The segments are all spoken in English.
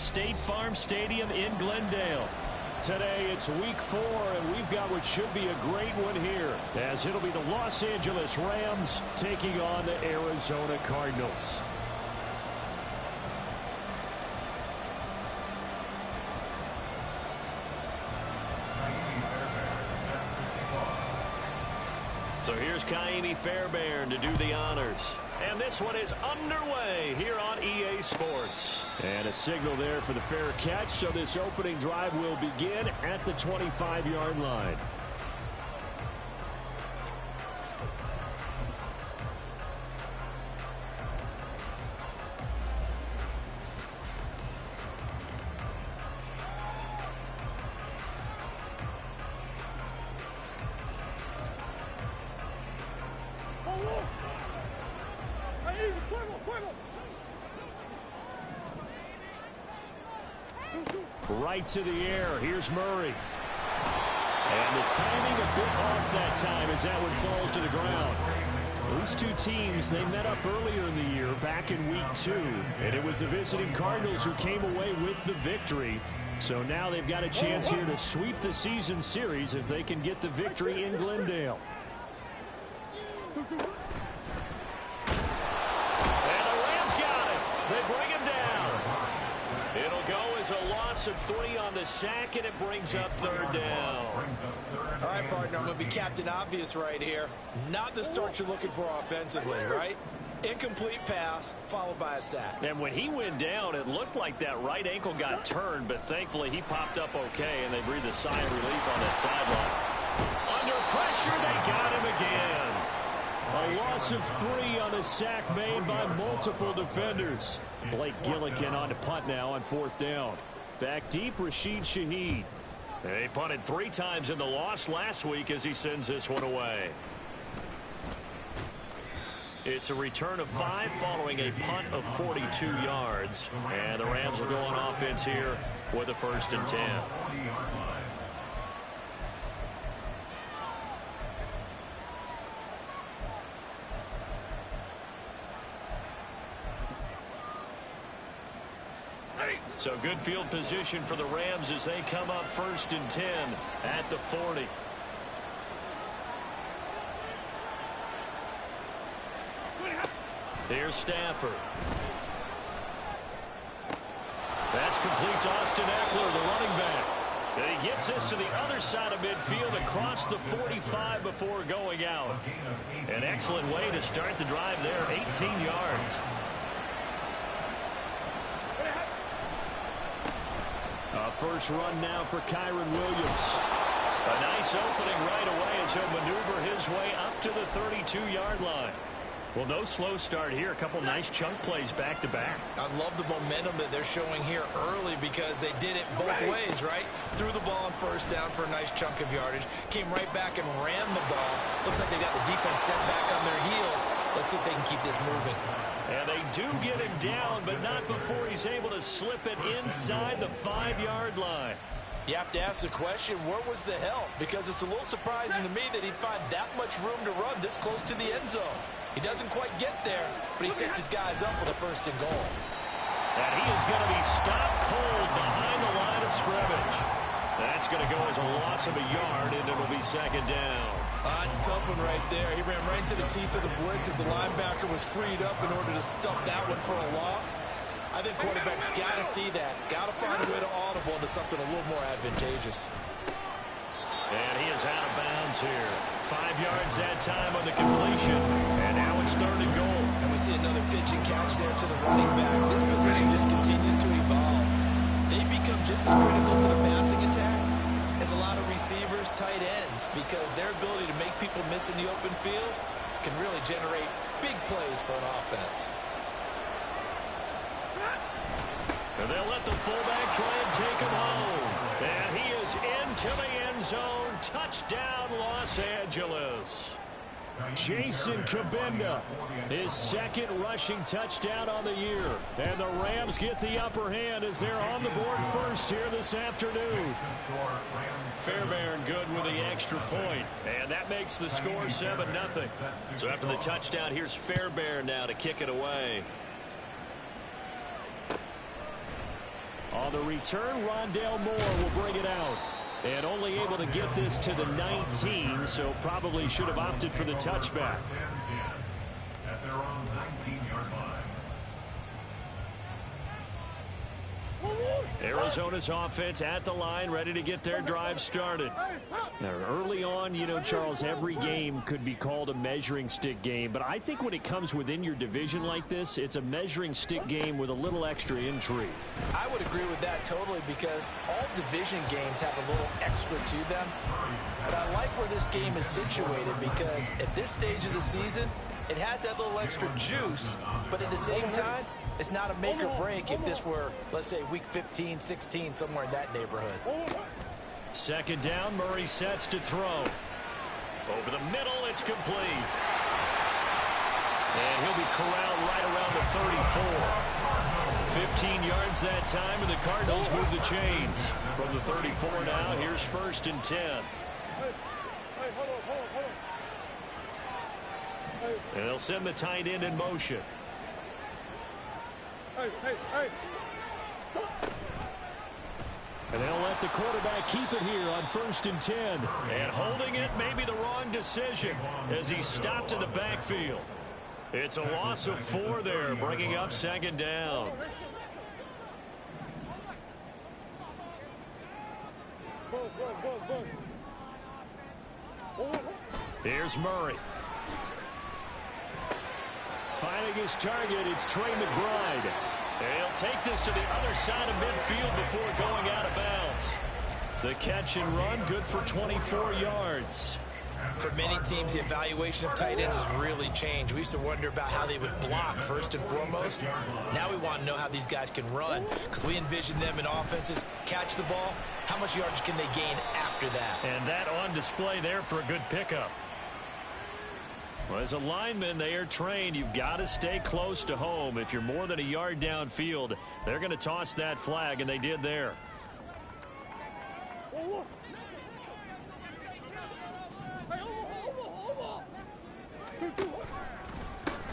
State Farm Stadium in Glendale. Today it's week 4, and we've got what should be a great one here, as it'll be the Los Angeles Rams taking on the Arizona Cardinals. So here's Kaimi Fairbairn to do the honors. And this one is underway here on EA Sports. And a signal there for the fair catch, so this opening drive will begin at the 25-yard line. Right to the air. Here's Murray. And the timing a bit off that time as that one falls to the ground. These two teams, they met up earlier in the year back in week 2. And it was the visiting Cardinals who came away with the victory. So now they've got a chance here to sweep the season series if they can get the victory in Glendale. And the Rams got it. They bring him down. It'll go as a loss of 3 on the sack, and it brings up 3rd down. All right, partner, I'm going to be Captain Obvious right here. Not the start you're looking for offensively, right? Incomplete pass, followed by a sack. And when he went down, it looked like that right ankle got turned, but thankfully he popped up okay, and they breathed a sigh of relief on that sideline. Under pressure, they got him again. A loss of 3 on the sack made by multiple defenders. Blake Gillikin on to punt now on 4th down. Back deep, Rashid Shaheed. They punted 3 times in the loss last week as he sends this one away. It's a return of 5 following a punt of 42 yards. And the Rams will go on offense here with a 1st and 10. So good field position for the Rams as they come up 1st and 10 at the 40. Here's Stafford. That's complete to Austin Eckler, the running back. And he gets this to the other side of midfield across the 45 before going out. An excellent way to start the drive there, 18 yards. First run now for Kyron Williams. A nice opening right away as he'll maneuver his way up to the 32-yard line. Well, no slow start here. A couple nice chunk plays back-to-back. I love the momentum that they're showing here early because they did it both ways, right? Threw the ball on 1st down for a nice chunk of yardage. Came right back and ran the ball. Looks like they got the defense set back on their heels. Let's see if they can keep this moving. And they do get him down, but not before he's able to slip it inside the 5-yard line. You have to ask the question, where was the help? Because it's a little surprising to me that he'd find that much room to run this close to the end zone. He doesn't quite get there, but he sets his guys up with a 1st and goal. And he is going to be stopped cold behind the line of scrimmage. That's going to go as a loss of a yard, and it'll be 2nd down. That's a tough one right there. He ran right into the teeth of the blitz as the linebacker was freed up in order to stop that one for a loss. I think quarterbacks got to see that. Got to find a way to audible into something a little more advantageous. And he is out of bounds here. 5 yards that time on the completion. And now it's 3rd and goal. And we see another pitch and catch there to the running back. This position just continues to evolve. They become just as critical to the passing attack as a lot of receivers, tight ends, because their ability to make people miss in the open field can really generate big plays for an offense. And they'll let the fullback try and take him home. And he is into the end zone. Touchdown, Los Angeles. Jason Kabinda, his 2nd rushing touchdown on the year. And the Rams get the upper hand as they're on the board first here this afternoon. Fairbairn good with the extra point. And that makes the score 7-0. So after the touchdown, here's Fairbairn now to kick it away. On the return, Rondale Moore will bring it out. And only able to get this to the 19, so probably should have opted for the touchback. At their own 19-yard line. Arizona's offense at the line, ready to get their drive started. Now, early on, you know, Charles, every game could be called a measuring stick game. But I think when it comes within your division like this, it's a measuring stick game with a little extra intrigue. I would agree with that totally because all division games have a little extra to them. But I like where this game is situated because at this stage of the season, it has that little extra juice. But at the same time, it's not a make or break if this were, let's say, week 15, 16, somewhere in that neighborhood. Second down, Murray sets to throw. Over the middle, it's complete. And he'll be corralled right around the 34. 15 yards that time, and the Cardinals move the chains. From the 34 now, here's 1st and 10. And they'll send the tight end in motion. And they'll let the quarterback keep it here on 1st and 10. And holding it may be the wrong decision as he stopped in the backfield. It's a loss of 4 there, bringing up 2nd down. Here's Murray. Finding his target, it's Trey McBride. And he'll take this to the other side of midfield before going out of bounds. The catch and run, good for 24 yards. For many teams, the evaluation of tight ends has really changed. We used to wonder about how they would block first and foremost. Now we want to know how these guys can run because we envision them in offenses catch the ball. How much yardage can they gain after that? And that on display there for a good pickup. Well, as a lineman, they are trained. You've got to stay close to home. If you're more than a yard downfield, they're going to toss that flag, and they did there.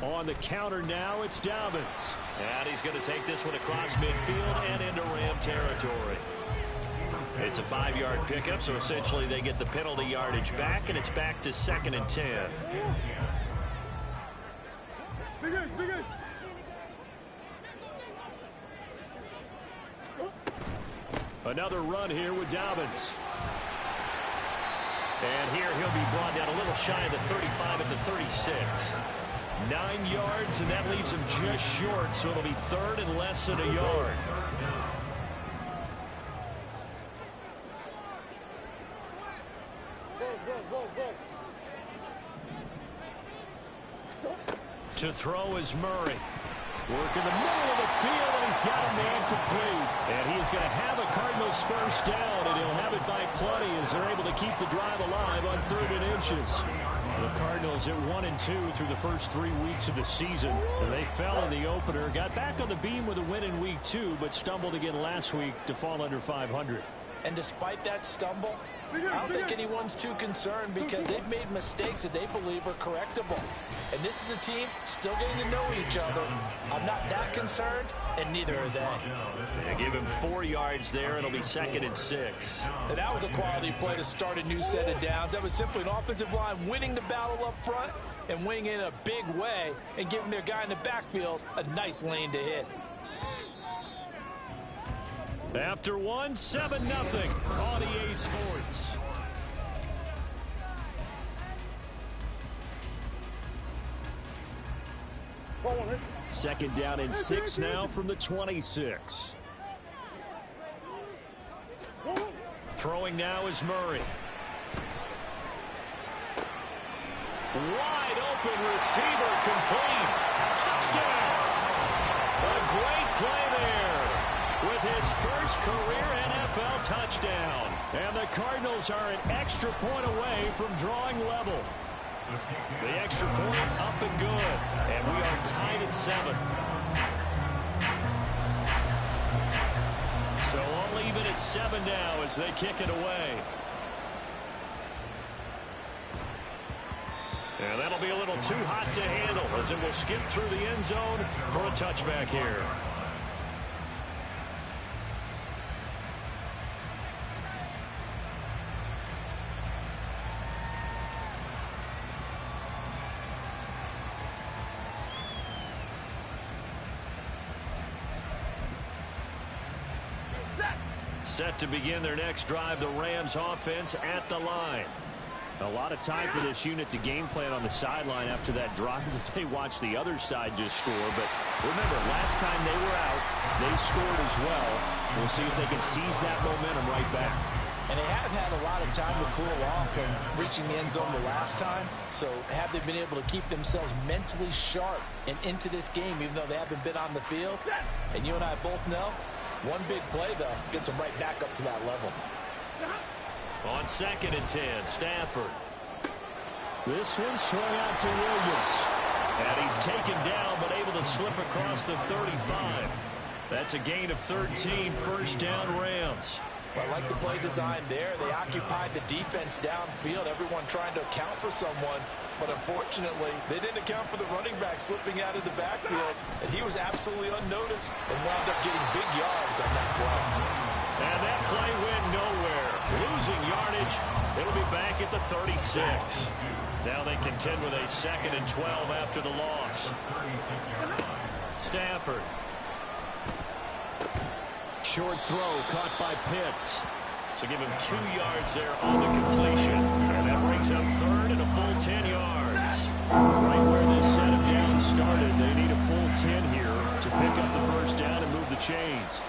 On the counter now, it's Dobbins. And he's going to take this one across midfield and into Ram territory. It's a 5-yard pickup, so essentially they get the penalty yardage back, and it's back to 2nd and 10. Another run here with Dobbins. And here he'll be brought down a little shy of the 35 at the 36. 9 yards, and that leaves him just short, so it'll be 3rd and less than a yard. To throw is Murray. Work in the middle of the field, and he's got a man complete. And he is going to have a Cardinals first down, and he'll have it by plenty as they're able to keep the drive alive on 3rd and inches. The Cardinals at 1-2 through the first 3 weeks of the season. And they fell in the opener, got back on the beam with a win in week 2, but stumbled again last week to fall under 500. And despite that stumble, I don't think anyone's too concerned because they've made mistakes that they believe are correctable. And this is a team still getting to know each other. I'm not that concerned, and neither are they. They give him 4 yards there, and it'll be 2nd and 6. And that was a quality play to start a new set of downs. That was simply an offensive line winning the battle up front and winning in a big way and giving their guy in the backfield a nice lane to hit. After 1, 7-0 on EA Sports. Second down and 6 now from the 26. Throwing now is Murray. Wide open receiver complete. Touchdown. A great play there with his first career NFL touchdown. And the Cardinals are an extra point away from drawing level. The extra point up and good. And we are tied at 7. So all even at 7 now as they kick it away. And that'll be a little too hot to handle as it will skip through the end zone for a touchback here. Set to begin their next drive, the Rams offense at the line. A lot of time for this unit to game plan on the sideline after that drive that they watched the other side just score. But remember, last time they were out, they scored as well. We'll see if they can seize that momentum right back. And they have had a lot of time to cool off from reaching the end zone the last time. So have they been able to keep themselves mentally sharp and into this game, even though they haven't been on the field? And you and I both know, one big play, though, gets them right back up to that level. On 2nd and 10, Stafford. This one swung out to Williams. And he's taken down, but able to slip across the 35. That's a gain of 13, first down Rams. Well, I like the play design there. They occupied the defense downfield, everyone trying to account for someone. But unfortunately, they didn't account for the running back slipping out of the backfield. And he was absolutely unnoticed and wound up getting big yards on that play. And that play went nowhere. Losing yardage. It'll be back at the 36. Now they contend with a 2nd and 12 after the loss. Stafford. Short throw caught by Pitts. So give him 2 yards there on the completion. And that brings up 3rd and a full 10 yards. Right where this set of downs started, they need a full 10 here to pick up the first down and move the chains.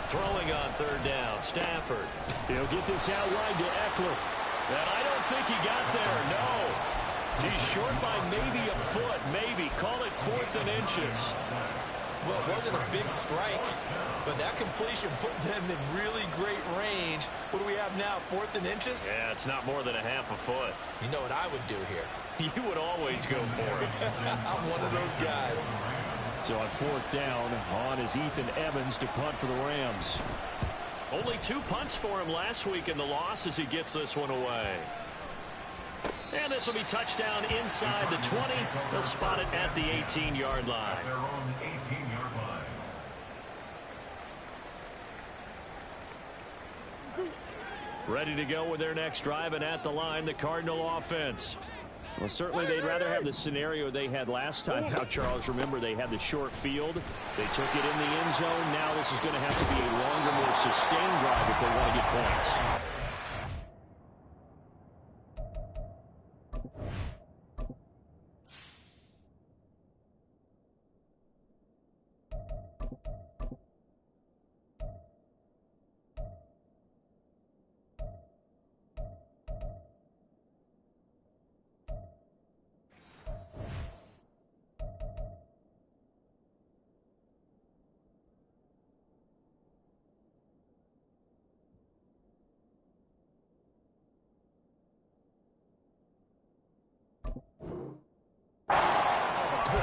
Throwing on 3rd down, Stafford. He'll get this out wide to Eckler. And I don't think he got there, no. He's short by maybe a foot, maybe. Call it 4th and inches. Well, it wasn't a big strike, but that completion put them in really great range. What do we have now, 4th and inches? Yeah, it's not more than a half a foot. You know what I would do here? You would always go for it. I'm one of those guys. So on 4th down, on is Ethan Evans to punt for the Rams. Only 2 punts for him last week in the loss as he gets this one away. And this will be touchdown inside the 20. They'll spot it at the 18-yard line. Their own 18-yard line. Ready to go with their next drive, and at the line, the Cardinal offense. Well, certainly they'd rather have the scenario they had last time. Now, Charles, remember, they had the short field. They took it in the end zone. Now this is going to have to be a longer, more sustained drive if they want to get points.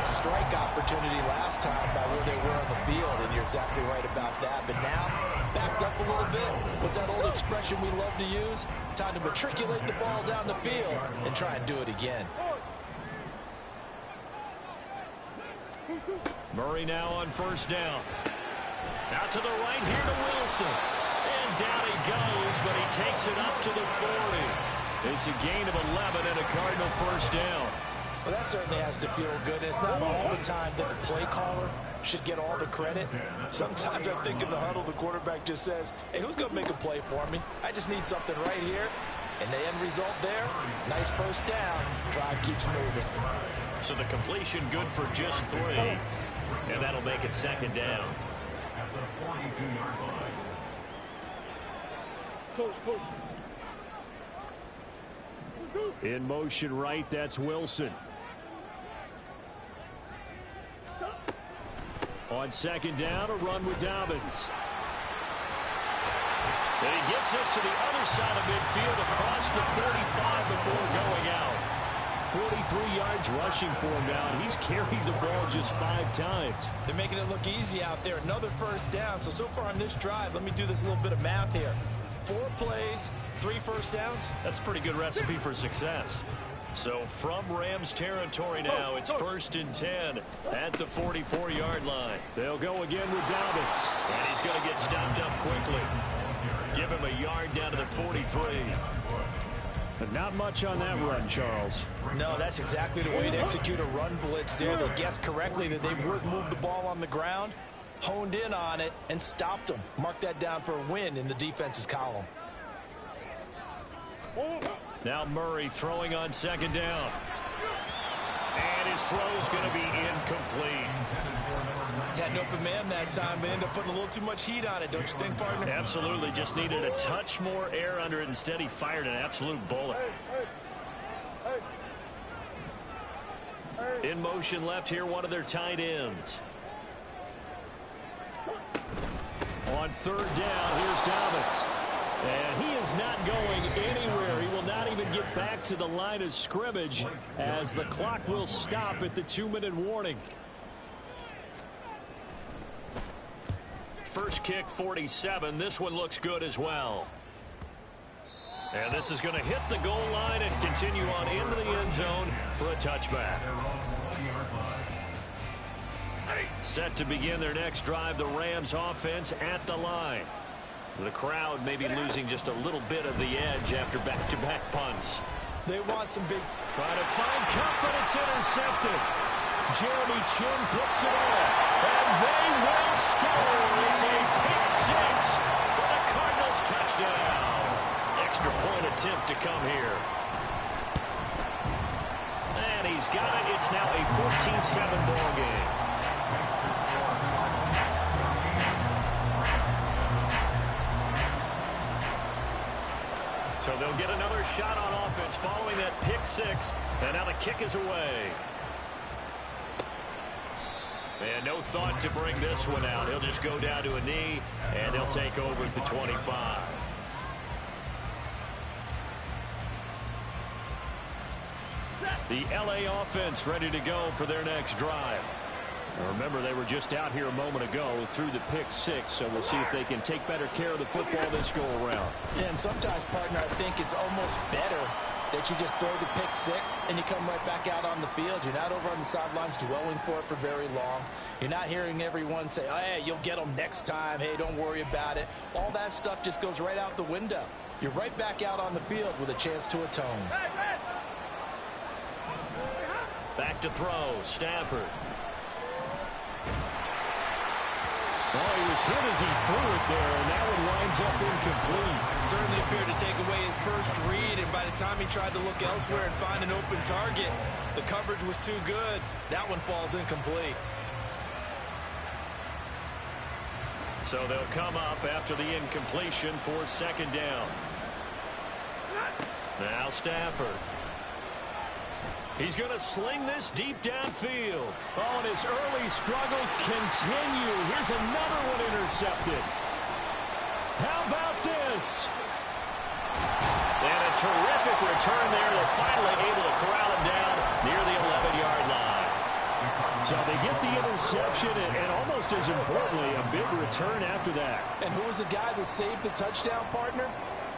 Strike opportunity last time by where they were on the field, and you're exactly right about that. But now, backed up a little bit. What's that old expression we love to use? Time to matriculate the ball down the field and try and do it again. Murray now on 1st down. Out to the right here to Wilson. And down he goes, but he takes it up to the 40. It's a gain of 11 and a Cardinal 1st down. Well, that certainly has to feel good. It's not all the time that the play caller should get all the credit. Sometimes I think in the huddle, the quarterback just says, hey, who's going to make a play for me? I just need something right here. And the end result there, nice 1st down. Drive keeps moving. So the completion good for just 3. And that'll make it 2nd down. At the 42-yard line. In motion right, that's Wilson. On 2nd down, a run with Dobbins. And he gets us to the other side of midfield across the 45 before going out. 43 yards rushing for him now, and he's carried the ball just 5 times. They're making it look easy out there. Another 1st down. So far on this drive, let me do this little bit of math here. 4 plays, 3 1st downs. That's a pretty good recipe for success. So from Rams territory now, it's 1st and 10 at the 44-yard line. They'll go again with Dobbins. And he's going to get stopped up quickly. Give him a yard down to the 43. But not much on that run, Charles. No, that's exactly the way to execute a run blitz there. They guessed correctly that they would move the ball on the ground, honed in on it, and stopped them. Mark that down for a win in the defense's column. Now Murray throwing on second down. And his throw's going to be incomplete. Had an open man that time, but ended up putting a little too much heat on it, don't you think, partner? Absolutely. Just needed a touch more air under it. Instead, he fired an absolute bullet. In motion left here, one of their tight ends. On third down, here's Dobbins. And he is not going anywhere. He will not even get back to the line of scrimmage as the clock will stop at the 2-minute warning. First kick, 47. This one looks good as well. And this is going to hit the goal line and continue on into the end zone for a touchback. Set to begin their next drive, the Rams offense at the line. The crowd may be losing just a little bit of the edge after back-to-back punts. They want some big... Trying to find Cup, but it's intercepted. Jeremy Chin picks it off, and they will score. It's a pick six for the Cardinals touchdown. Extra point attempt to come here. And he's got it. It's now a 14-7 ball game. So they'll get another shot on offense following that pick six. And now the kick is away. And no thought to bring this one out. He'll just go down to a knee, and they'll take over at the 25. The LA offense ready to go for their next drive. Now remember, they were just out here a moment ago through the pick six, so we'll see if they can take better care of the football this go around. Yeah, and sometimes, partner, I think it's almost better that you just throw the pick six and you come right back out on the field. You're not over on the sidelines dwelling for it for very long. You're not hearing everyone say, oh, hey, you'll get them next time. Hey, don't worry about it. All that stuff just goes right out the window. You're right back out on the field with a chance to atone. Back to throw, Stafford. Oh, he was hit as he threw it there, and that one winds up incomplete. Certainly appeared to take away his first read, and by the time he tried to look elsewhere and find an open target, the coverage was too good. That one falls incomplete. So they'll come up after the incompletion for second down. Now Stafford. He's going to sling this deep downfield. Oh, and his early struggles continue. Here's another one intercepted. How about this? And a terrific return there. They're finally able to corral him down near the 11-yard line. So they get the interception, and almost as importantly, a big return after that. And who was the guy that saved the touchdown, partner?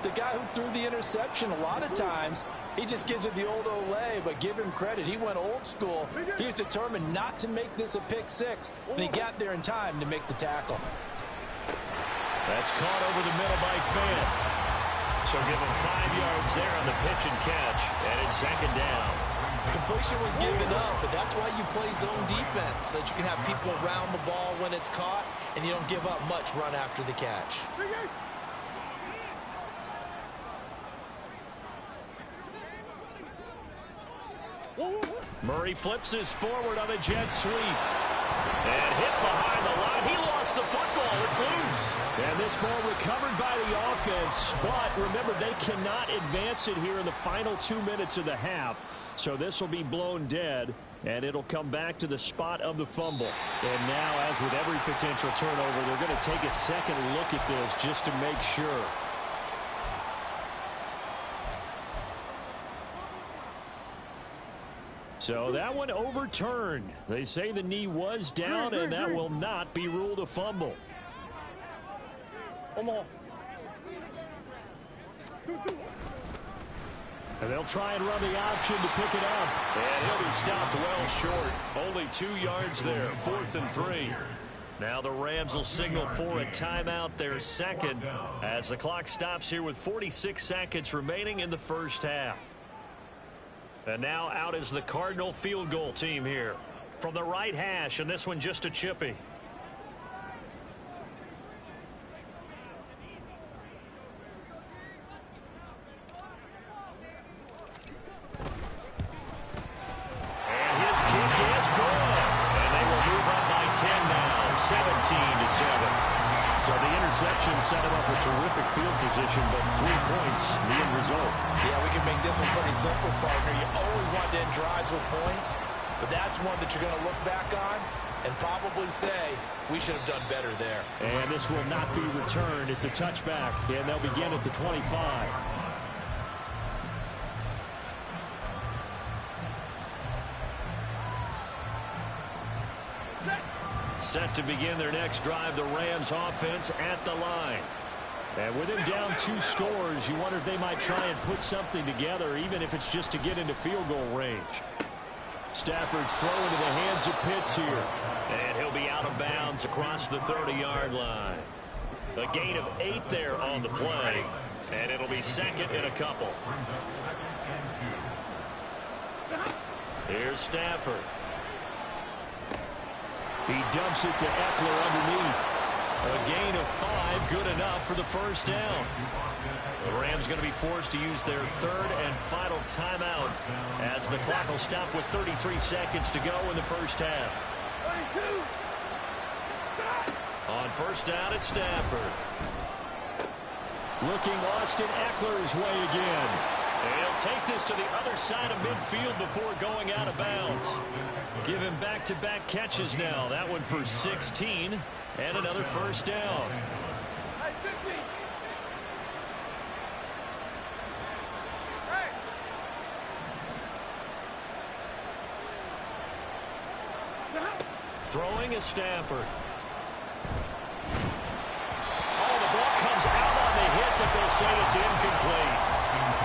The guy who threw the interception. A lot of times, he just gives it the old Olay, but give him credit. He went old school. He was determined not to make this a pick six, and he got there in time to make the tackle. That's caught over the middle by Fant. So give him 5 yards there on the pitch and catch, and it's second down. Completion was given up, but that's why you play zone defense, so that you can have people around the ball when it's caught, and you don't give up much run after the catch. Murray flips his forward on a jet sweep. And hit behind the line. He lost the football. It's loose. And this ball recovered by the offense. But remember, they cannot advance it here in the final 2 minutes of the half. So this will be blown dead, and it'll come back to the spot of the fumble. And now, as with every potential turnover, they're going to take a second look at this just to make sure. So that one overturned. They say the knee was down, and that will not be ruled a fumble. And they'll try and run the option to pick it up. And he'll be stopped well short. Only 2 yards there. 4th and 3. Now the Rams will signal for a timeout, their second, as the clock stops here with 46 seconds remaining in the first half. And now out is the Cardinal field goal team here. From the right hash, and this one just a chippy. And his kick is good. And they will move up by 10 now, 17-7. So the interception set him up a terrific field position, but 3 points, the end result. Yeah, we can make this one pretty simple, partner. You always want to end drives with points, but that's one that you're going to look back on and probably say, we should have done better there. And this will not be returned. It's a touchback, and they'll begin at the 25. Set to begin their next drive, the Rams offense at the line. And with him down 2 scores, you wonder if they might try and put something together, even if it's just to get into field goal range. Stafford's throw into the hands of Pitts here. And he'll be out of bounds across the 30-yard line. A gain of 8 there on the play. And it'll be second and a couple. Here's Stafford. He dumps it to Eckler underneath. A gain of 5, good enough for the first down. The Rams going to be forced to use their third and final timeout as the clock will stop with 33 seconds to go in the first half. 32. On first down, it's Stafford. Looking Austin Eckler's way again. And he'll take this to the other side of midfield before going out of bounds. Give him back-to-back catches now. That one for 16 and another first down. Hey, 50. Hey. Throwing is Stafford. Oh, the ball comes out on the hit, but they'll say it's incomplete.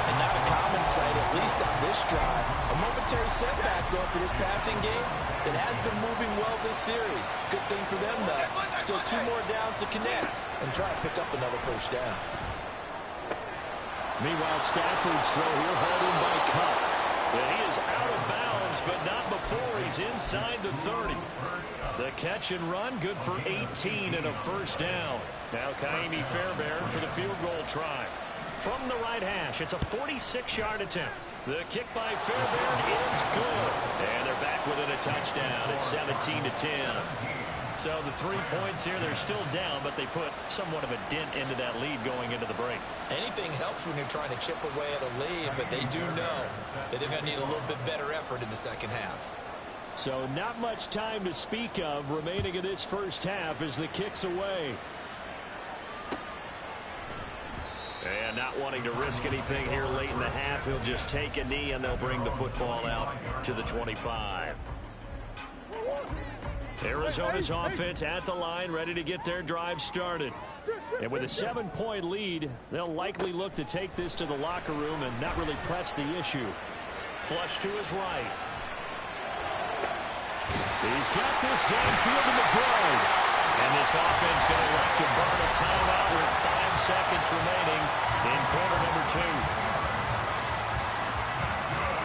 And not a common sight, at least on this drive. A momentary setback, though, for this passing game that has been moving well this series. Good thing for them, though. Still 2 more downs to connect and try to pick up another first down. Meanwhile, Stafford's throw here hauled in by Cup. And he is out of bounds, but not before he's inside the 30. The catch and run, good for 18 and a first down. Now Kaimi Fairbairn for the field goal try. From the right hash, it's a 46-yard attempt. The kick by Fairbairn is good. And they're back within a touchdown at 17-10. So the 3 points here, they're still down, but they put somewhat of a dent into that lead going into the break. Anything helps when you're trying to chip away at a lead, but they do know that they're going to need a little bit better effort in the second half. So not much time to speak of remaining in this first half as the kick's away. And not wanting to risk anything here late in the half, he'll just take a knee and they'll bring the football out to the 25. Arizona's offense at the line, ready to get their drive started. And with a 7-point lead, they'll likely look to take this to the locker room and not really press the issue. Flush to his right. He's got this downfield in the guard. And this offense going to like to burn a timeout with 5 seconds remaining in quarter number 2.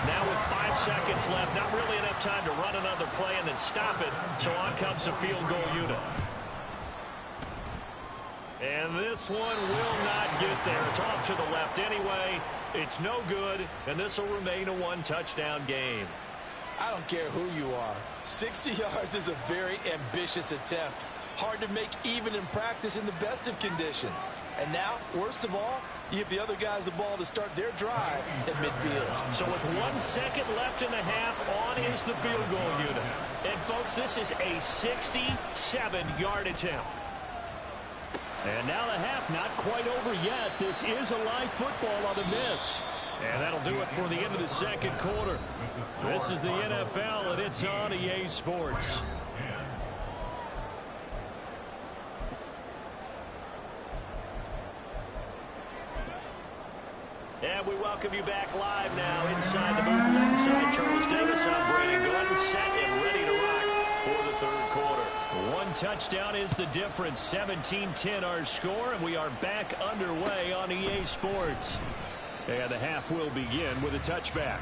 Now with 5 seconds left, not really enough time to run another play and then stop it. So on comes the field goal unit. And this one will not get there. It's off to the left anyway. It's no good, and this will remain a 1-touchdown game. I don't care who you are. 60 yards is a very ambitious attempt. Hard to make even in practice in the best of conditions. And now, worst of all, you give the other guys the ball to start their drive at midfield. So with 1 second left in the half, on is the field goal unit. And folks, this is a 67-yard attempt. And now the half not quite over yet. This is a live football on the miss. And that'll do it for the end of the second quarter. This is the NFL, and it's on EA Sports. And we welcome you back live now inside the booth alongside Charles Davis. I'm Brandon Gordon, set and ready to rock for the third quarter. touchdown is the difference. 17-10 our score, and we are back underway on EA Sports. And the half will begin with a touchback.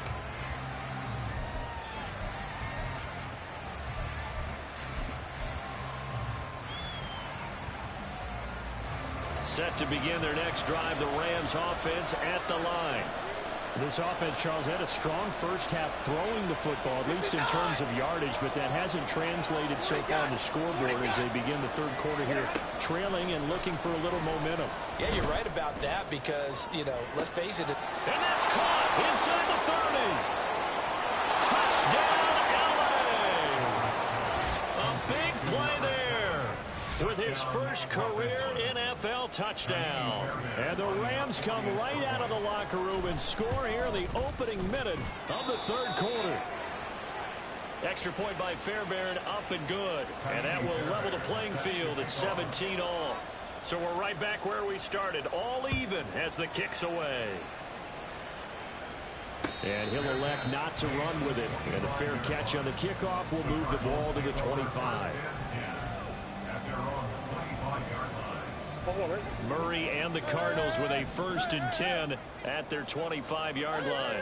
Set to begin their next drive, the Rams offense at the line. This offense, Charles, had a strong first half throwing the football, at least in terms of yardage, but that hasn't translated so far on the scoreboard as they begin the third quarter here, trailing and looking for a little momentum. Yeah, you're right about that because, you know, let's face it. And that's caught inside the 30. Touchdown, LA! A big play there with his first career NFL touchdown. And the Rams come right out of the locker room and score here in the opening minute of the third quarter. Extra point by Fairbairn, up and good. And that will level the playing field at 17-all. So we're right back where we started, all even as the kick's away. And he'll elect not to run with it. And a fair catch on the kickoff will move the ball to the 25. Murray and the Cardinals with a 1st and 10 at their 25-yard line.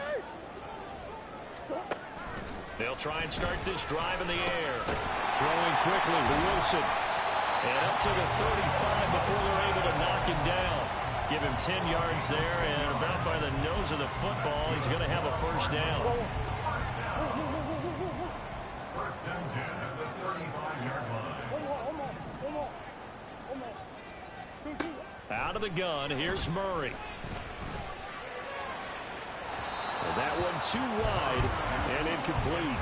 They'll try and start this drive in the air. Throwing quickly to Wilson. And up to the 35 before they're able to knock him down. Give him 10 yards there, and about by the nose of the football, he's going to have a first down. First and 10 at the 35-yard line. Out of the gun, here's Murray. And that one too wide and incomplete.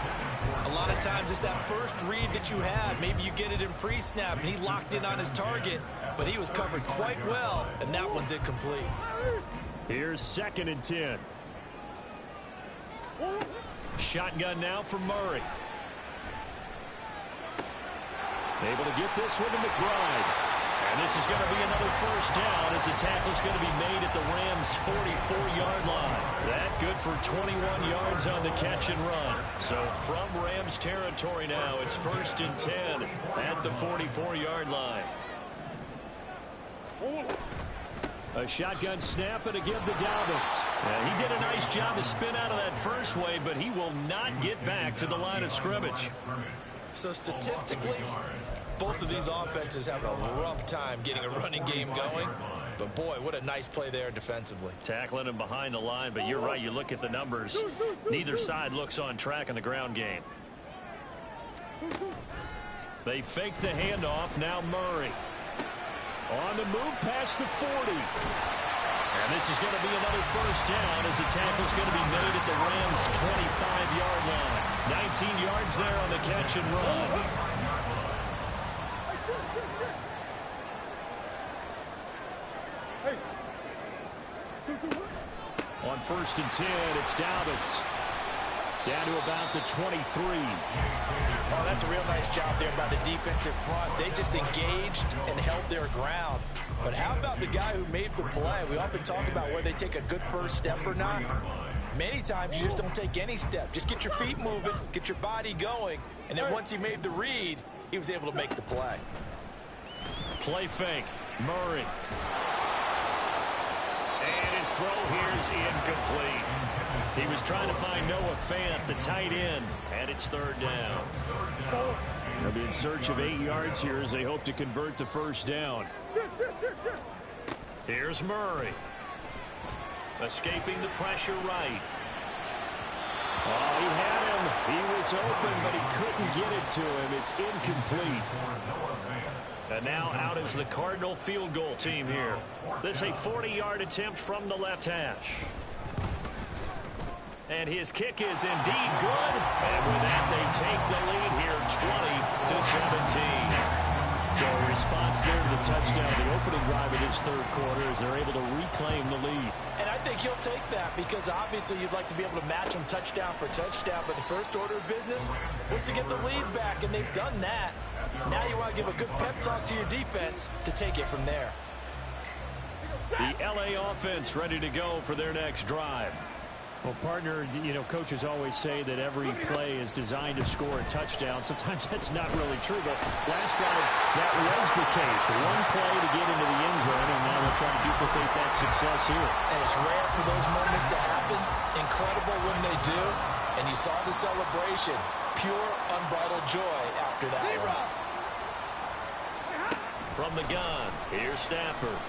A lot of times it's that first read that you have. Maybe you get it in pre-snap, and he locked in on his target, but he was covered quite well, and that one's incomplete. Here's 2nd and 10. Shotgun now for Murray. Able to get this one to McBride. And this is going to be another first down as the tackle's going to be made at the Rams' 44-yard line. That good for 21 yards on the catch and run. So from Rams territory now, it's 1st and 10 at the 44-yard line. A shotgun snap and a give to Dobbins. And he did a nice job to spin out of that first wave, but he will not get back to the line of scrimmage. So statistically, both of these offenses have a rough time getting a running game going. But, boy, what a nice play there defensively. Tackling him behind the line, but you're right. You look at the numbers. Neither side looks on track in the ground game. They fake the handoff. Now Murray. On the move past the 40. And this is going to be another first down as the tackle's going to be made at the Rams' 25-yard line. 19 yards there on the catch and run. On 1st and 10, it's Dobbins. Down to about the 23. Oh, that's a real nice job there by the defensive front. They just engaged and held their ground. But how about the guy who made the play? We often talk about whether they take a good first step or not. Many times you just don't take any step. Just get your feet moving, get your body going, and then once he made the read, he was able to make the play. Play fake. Murray. And his throw here is incomplete. He was trying to find Noah Fant, the tight end, and it's 3rd down. They'll be in search of 8 yards here as they hope to convert the first down. Here's Murray. Escaping the pressure right. Oh, he had him. He was open, but he couldn't get it to him. It's incomplete. And now out is the Cardinal field goal team here. This is a 40-yard attempt from the left hash. And his kick is indeed good. And with that, they take the lead here 20-17. So a response there to the touchdown, the opening drive of this third quarter, as they're able to reclaim the lead. And I think you'll take that because obviously you'd like to be able to match them touchdown for touchdown. But the first order of business was to get the lead back, and they've done that. Now you want to give a good pep talk to your defense to take it from there. The LA offense ready to go for their next drive. Well, partner, you know, coaches always say that every play is designed to score a touchdown. Sometimes that's not really true, but last time that was the case. One play to get into the end zone, and now they're trying to duplicate that success here. And it's rare for those moments to happen. Incredible when they do. And you saw the celebration. Pure, unbridled joy after that one. From the gun, here's Stafford.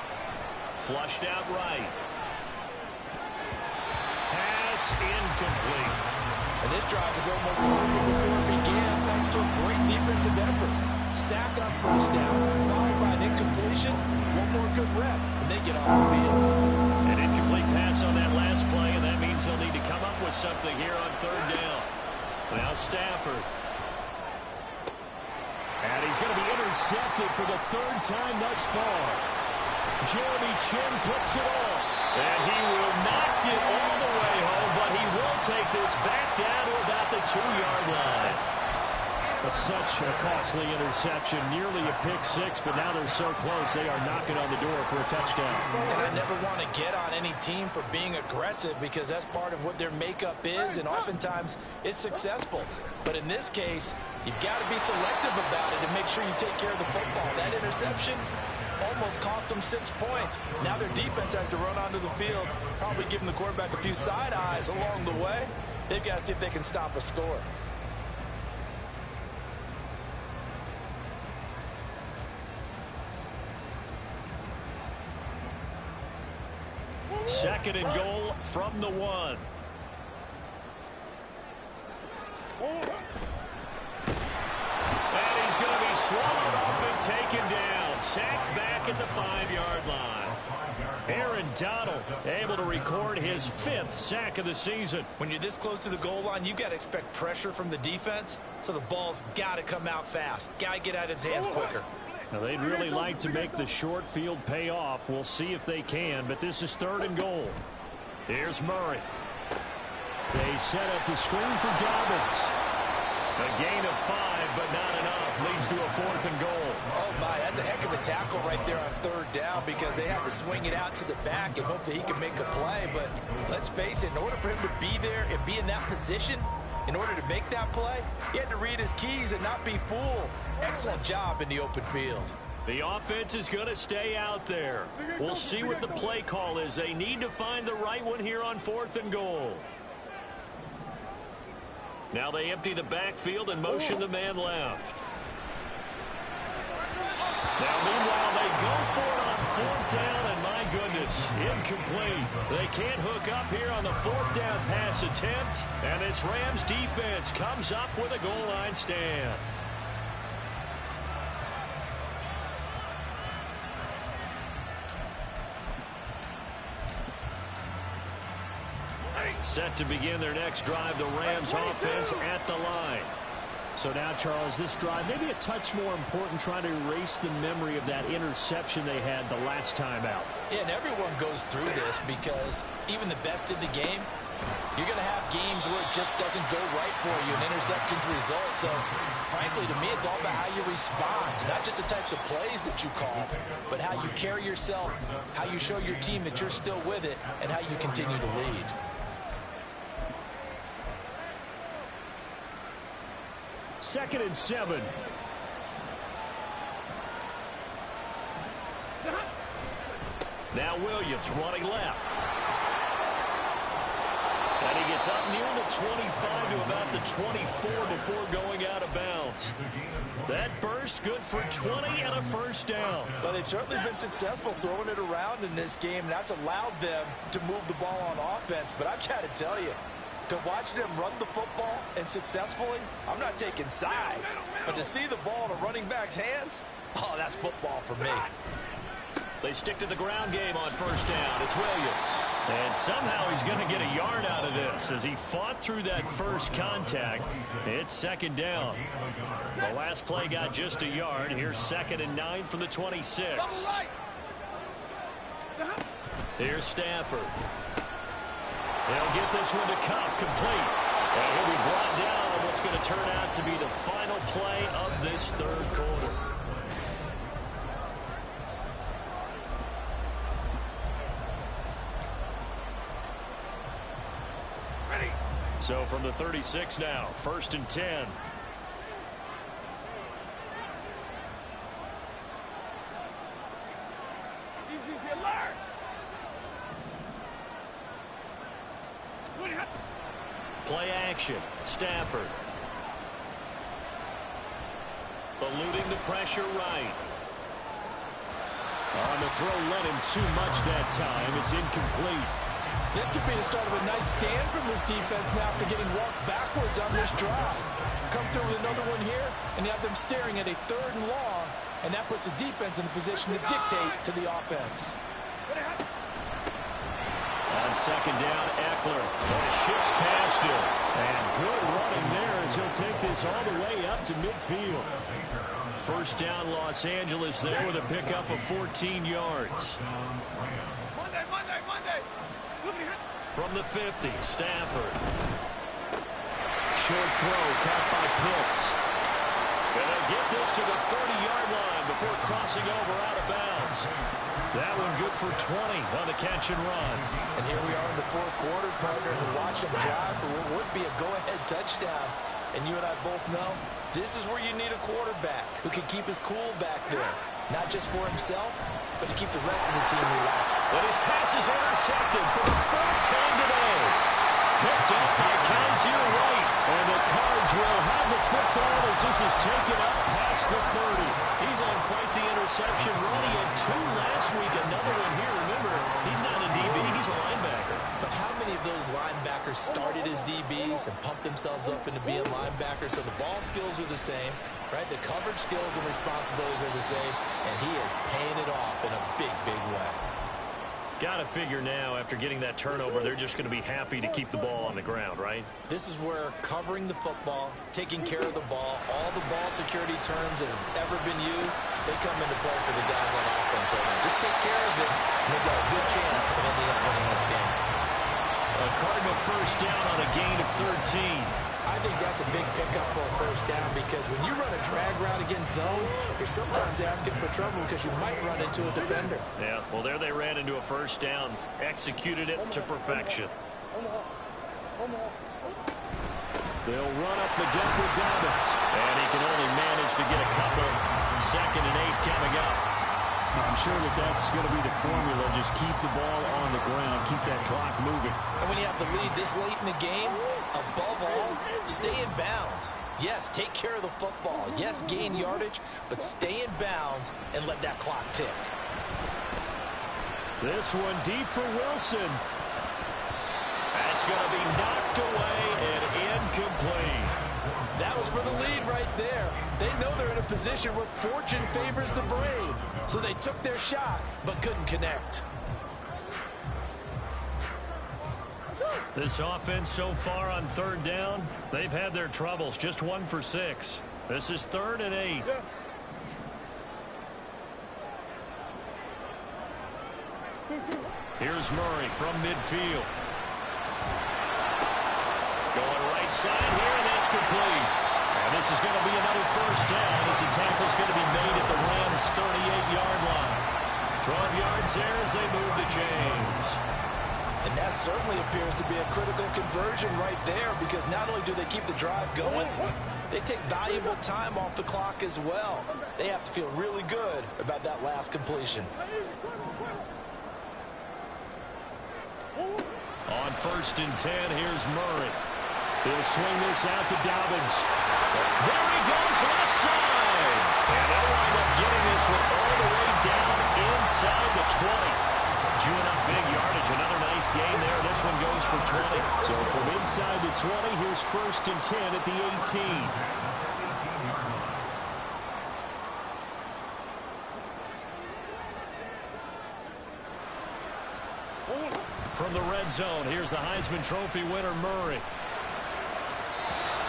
Flushed out right. Pass incomplete. And this drive is almost over before it began, thanks to a great defensive effort. Sack on first down, followed by an incompletion. One more good rep, and they get off the field. An incomplete pass on that last play, and that means they'll need to come up with something here on third down. Now Stafford. And he's going to be intercepted for the third time thus far. Jeremy Chin picks it off. And he will not get all the way home, but he will take this back down to about the 2-yard line. But such a costly interception, nearly a pick six, but now they're so close they are knocking on the door for a touchdown. And I never want to get on any team for being aggressive because that's part of what their makeup is, and oftentimes it's successful. But in this case, you've got to be selective about it and make sure you take care of the football. That interception almost cost them 6 points. Now their defense has to run onto the field, probably giving the quarterback a few side eyes along the way. They've got to see if they can stop a score. Second and goal from the 1. And he's going to be swallowed up and taken down. Sacked back at the 5-yard line. Aaron Donald able to record his 5th sack of the season. When you're this close to the goal line, you've got to expect pressure from the defense, so the ball's got to come out fast. Got to get out of his hands quicker. Now, they'd really like to make the short field pay off. We'll see if they can, but this is third and goal. Here's Murray. They set up the screen for Dobbins. A gain of 5, but not enough. Leads to a 4th and goal. Oh, my, that's a heck of a tackle right there on third down because they had to swing it out to the back and hope that he could make a play. But let's face it, in order for him to be there and be in that position, in order to make that play, he had to read his keys and not be fooled. Excellent job in the open field. The offense is going to stay out there. We'll see what the play call is. They need to find the right one here on 4th and goal. Now they empty the backfield and motion the man left. Now, meanwhile, they go for it on 4th down, and my goodness, incomplete. They can't hook up here on the 4th down pass attempt, and this Rams defense comes up with a goal line stand. Set to begin their next drive, the Rams offense at the line. So now, Charles, this drive may be a touch more important, trying to erase the memory of that interception they had the last time out. Yeah, and everyone goes through this because even the best in the game, you're going to have games where it just doesn't go right for you, an interception's result. So, frankly, to me, it's all about how you respond, not just the types of plays that you call, but how you carry yourself, how you show your team that you're still with it, and how you continue to lead. Second and 7. Now Williams running left. And he gets up near the 25 to about the 24 before going out of bounds. That burst good for 20 and a first down. Well, they've certainly been successful throwing it around in this game, and that's allowed them to move the ball on offense. But I've got to tell you, to watch them run the football and successfully, I'm not taking sides. But to see the ball in a running back's hands, oh, that's football for me. They stick to the ground game on first down. It's Williams. And somehow he's going to get a yard out of this as he fought through that first contact. It's second down. The last play got just a yard. Here's 2nd and 9 from the 26. Here's Stafford. They'll get this one to Cup, complete. And he'll be brought down on what's going to turn out to be the final play of this third quarter. So from the 36 now, 1st and 10. Play action. Stafford. Eluding the pressure right. On the throw, let him too much that time. It's incomplete. This could be the start of a nice stand from this defense now after getting walked backwards on this drive. Come through with another one here, and you have them staring at a 3rd and long, and that puts the defense in a position to dictate to the offense. On 2nd down, Eckler shifts past him. And good running there as he'll take this all the way up to midfield. 1st down, Los Angeles there with a pickup of 14 yards. Monday. From the 50, Stafford. Short throw caught by Pitts. And they get this to the 30-yard line before crossing over out of bounds. That one good for 20 on the catch and run. And here we are in the 4th quarter, partner, to watch them drive for what would be a go-ahead touchdown. And you and I both know this is where you need a quarterback who can keep his cool back there. Not just for himself, but to keep the rest of the team relaxed. But his pass is intercepted for the 3rd time today. Picked up by Kaiser White. And the Cards will have the football as this is taken up past the 30. He's on quite the interception run. He had 2 last week, another one here. Remember, he's not a DB, he's a linebacker. But how many of those linebackers started as DBs and pumped themselves up into being linebackers? So the ball skills are the same, right? The coverage skills and responsibilities are the same, and he is paying it off in a big, big way. Got to figure now, after getting that turnover, they're just going to be happy to keep the ball on the ground, right? This is where covering the football, taking care of the ball, all the ball security terms that have ever been used, they come into play for the guys on offense right now. Just take care of it, and they've got a good chance of ending up winning this game. A Cardinal 1st down on a gain of 13. I think that's a big pickup for a 1st down because when you run a drag route against zone, you're sometimes asking for trouble because you might run into a defender. Yeah, well, there they ran into a 1st down, executed it to perfection. They'll run up the gut with Dobbins. And he can only manage to get a couple. 2nd and 8 coming up. I'm sure that's going to be the formula. Just keep the ball on the ground. Keep that clock moving. And when you have the lead this late in the game, above all, stay in bounds. Yes, take care of the football. Yes, gain yardage, but stay in bounds and let that clock tick. This one deep for Wilson. That's going to be knocked away and incomplete. That was for the lead right there. They know they're in a position where fortune favors the brave. So they took their shot, but couldn't connect. This offense so far on 3rd down, they've had their troubles. Just 1 for 6. This is 3rd and 8. Here's Murray from midfield. Going right side here, and that's complete. And this is going to be another 1st down as the tackle's going to be made at the Rams' 38-yard line. 12 yards there as they move the chains. And that certainly appears to be a critical conversion right there because not only do they keep the drive going, they take valuable time off the clock as well. They have to feel really good about that last completion. On 1st and 10, here's Murray. He'll swing this out to Dobbins. There he goes, left side. And they'll wind up getting this one all the way down inside the 20. Chewing up big yardage. Another nice gain there. This one goes for 20. So from inside the 20, here's 1st and 10 at the 18. From the red zone, here's the Heisman Trophy winner, Murray.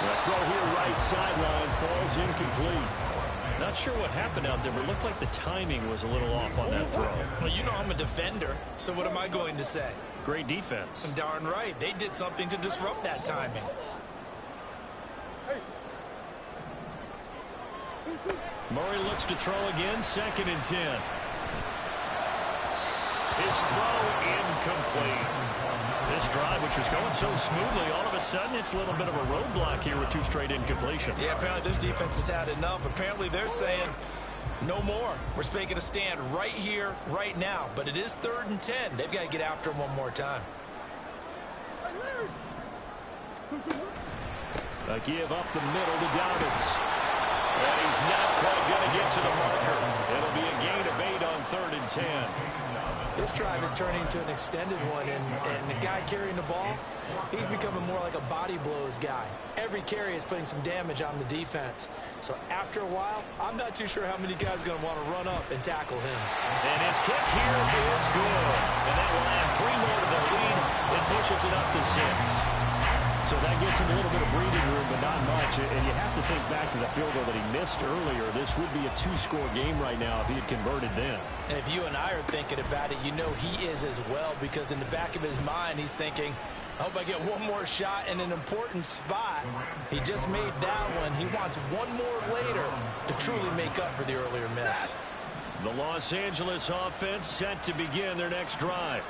The throw here right sideline falls incomplete. Not sure what happened out there, but it looked like the timing was a little off on that throw. Well, you know I'm a defender, so what am I going to say? Great defense. Darn right. They did something to disrupt that timing. Murray looks to throw again, 2nd and 10. His throw incomplete. This last drive, which was going so smoothly. All of a sudden, it's a little bit of a roadblock here with 2 straight incompletions. Yeah, apparently this defense has had enough. Apparently they're saying no more. We're making a stand right here, right now. But it is 3rd and 10. They've got to get after him one more time. A give up the middle to Dobbins. And he's not quite going to get to the marker. It'll be a gain of 8 on 3rd and 10. This drive is turning into an extended one, and the guy carrying the ball, he's becoming more like a body blows guy. Every carry is putting some damage on the defense. So after a while, I'm not too sure how many guys are going to want to run up and tackle him. And his kick here is good. And that will add 3 more to their lead. It pushes it up to 6. So that gets him a little bit of breathing room, but not much. And you have to think back to the field goal that he missed earlier. This would be a 2-score game right now if he had converted then. And if you and I are thinking about it, you know he is as well, because in the back of his mind, he's thinking, I hope I get one more shot in an important spot. He just made that one. He wants one more later to truly make up for the earlier miss. The Los Angeles offense set to begin their next drive.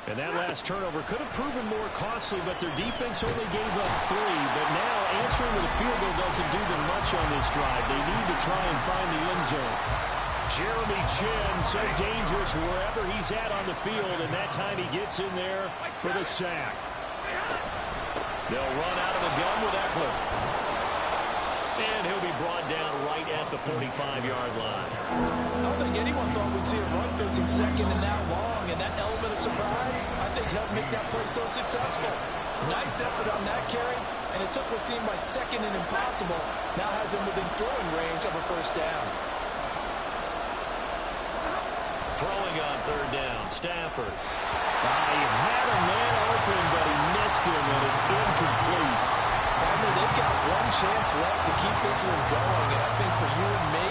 And that last turnover could have proven more costly, but their defense only gave up 3. But now answering with a field goal doesn't do them much on this drive. They need to try and find the end zone. Jeremy Chin, so dangerous wherever he's at on the field, and that time he gets in there for the sack. They'll run out of the gun with Eckler. And he'll be brought down right at the 45-yard line. I don't think anyone thought we'd see a run facing second and that long, and that element of surprise, I think, helped make that play so successful. Nice effort on that carry, and it took what seemed like second and impossible, now has him within throwing range of a first down. Throwing on 3rd down, Stafford. He had a man open, but he missed him, and it's incomplete. They've got one chance left to keep this one going, and I think for you and me,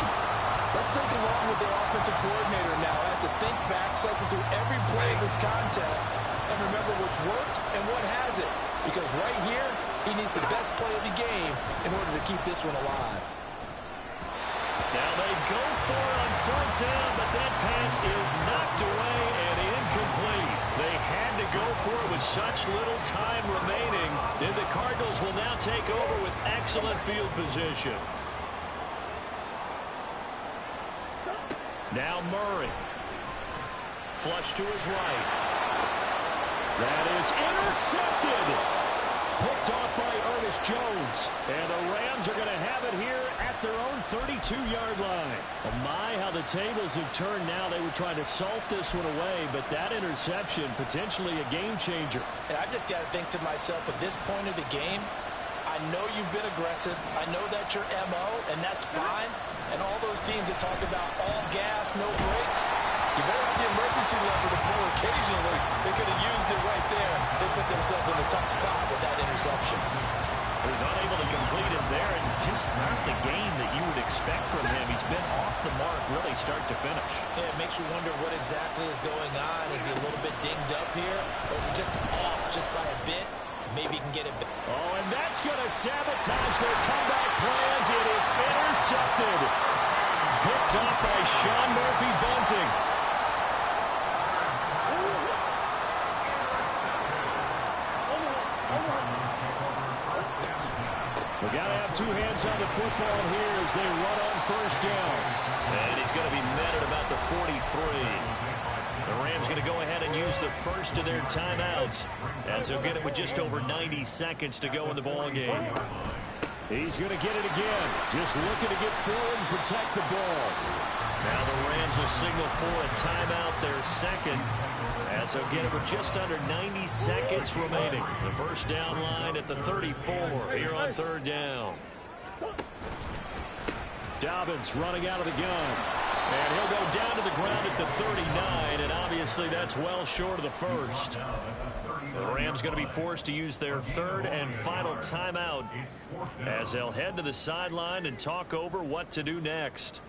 let's think along with the offensive coordinator now as to think back, cycle through every play of this contest, and remember what's worked and what hasn't. Because right here, he needs the best play of the game in order to keep this one alive. Now they go for it on 4th down, but that pass is knocked away and incomplete. They had to go for it with such little time remaining. And the Cardinals will now take over with excellent field position. Now Murray. Flush to his right. That is intercepted. Picked off by Ernest Jones. And the Rams are going to have it here at their own 32-yard line. Oh my, how the tables have turned now. They were trying to salt this one away, but that interception, potentially a game changer. And I just got to think to myself, at this point of the game, I know you've been aggressive. I know that's your MO, and that's fine. And all those teams that talk about all gas, no brakes, you better have the emergency lever to pull occasionally. They could have used it right there. They put themselves in a tough spot with that interception. He was unable to complete it there, and just not the game that you would expect from him. He's been off the mark really start to finish. Yeah, it makes you wonder what exactly is going on. Is he a little bit dinged up here, or is he just off just by a bit? Maybe he can get it back. Oh, and that's going to sabotage their comeback plans. It is intercepted. Picked off by Sean Murphy-Bunting. We got to have 2 hands on the football here as they run on 1st down. And he's going to be met at about the 43. The Rams going to go ahead and use the first of their timeouts as they'll get it with just over 90 seconds to go in the ball game. He's going to get it again. Just looking to get forward and protect the ball. Now the Rams will signal for a timeout, their second, as they'll get it with just under 90 seconds remaining. The first down line at the 34 here on 3rd down. Dobbins running out of the gun. And he'll go down to the ground at the 39, and obviously that's well short of the first. The Rams going to be forced to use their 3rd and final timeout as they'll head to the sideline and talk over what to do next.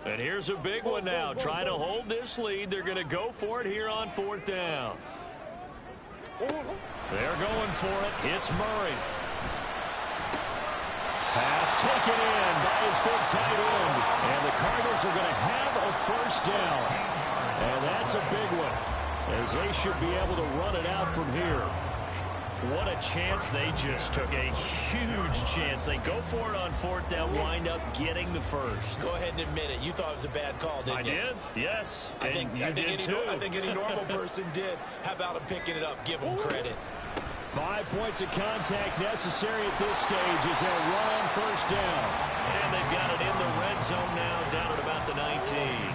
And here's a big one now. Trying to hold this lead. They're going to go for it here on 4th down. They're going for it. It's Murray. Pass taken in by his big tight end. And the Cardinals are going to have a first down. And that's a big one. as they should be able to run it out from here. What a chance they just took. A huge chance. They go for it on fourth down, wind up getting the first. Go ahead and admit it. You thought it was a bad call, didn't you? I did, yes. I think any normal person did. How about him picking it up? Give him credit. 5 points of contact necessary at this stage as they'll run on first down. And they've got it in the red zone now, down at about the 19.